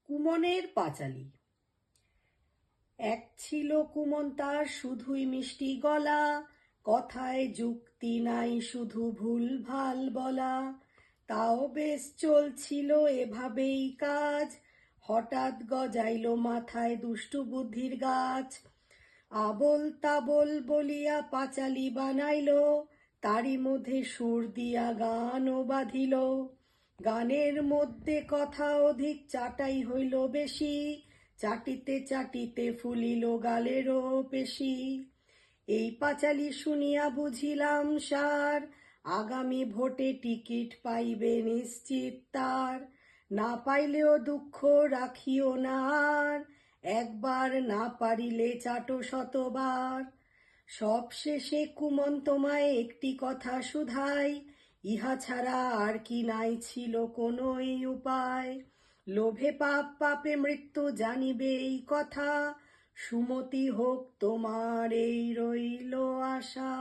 কুমনের পাঁচালী। এক ছিল কুমন, তার শুধুই মিষ্টি গলা, কথায় যুক্তি নাই, শুধু ভুল ভাল বলা। তাও বেশ চলছিল এভাবেই কাজ, হঠাৎ গজাইল মাথায় দুষ্টু বুদ্ধির গাছ। আবোল তাবোল বলিয়া পাঁচালী বানাইল, তারই মধ্যে সুর দিয়া গানও বাঁধিল। গানের মধ্যে কথা অধিক, চাটাই হইল বেশি, চাটিতে চাটিতে ফুলিল গালেরও পেশি। এই পাঁচালী শুনিয়া বুঝিলাম সার, আগামী ভোটে টিকিট পাইবে নিশ্চিত তার। না পাইলেও দুঃখ রাখিও না আর, একবার না পারিলে চাটো শতবার। সব শেষে কুমন তোমায় একটি কথা শুধাই, ইহা ছাড়া আর কি নাই ছিল কোনোই উপায়। লোভে পাপ, পাপে মৃত্যু, জানিবে এই কথা, সুমতি হোক তোমার এই রইল আশা।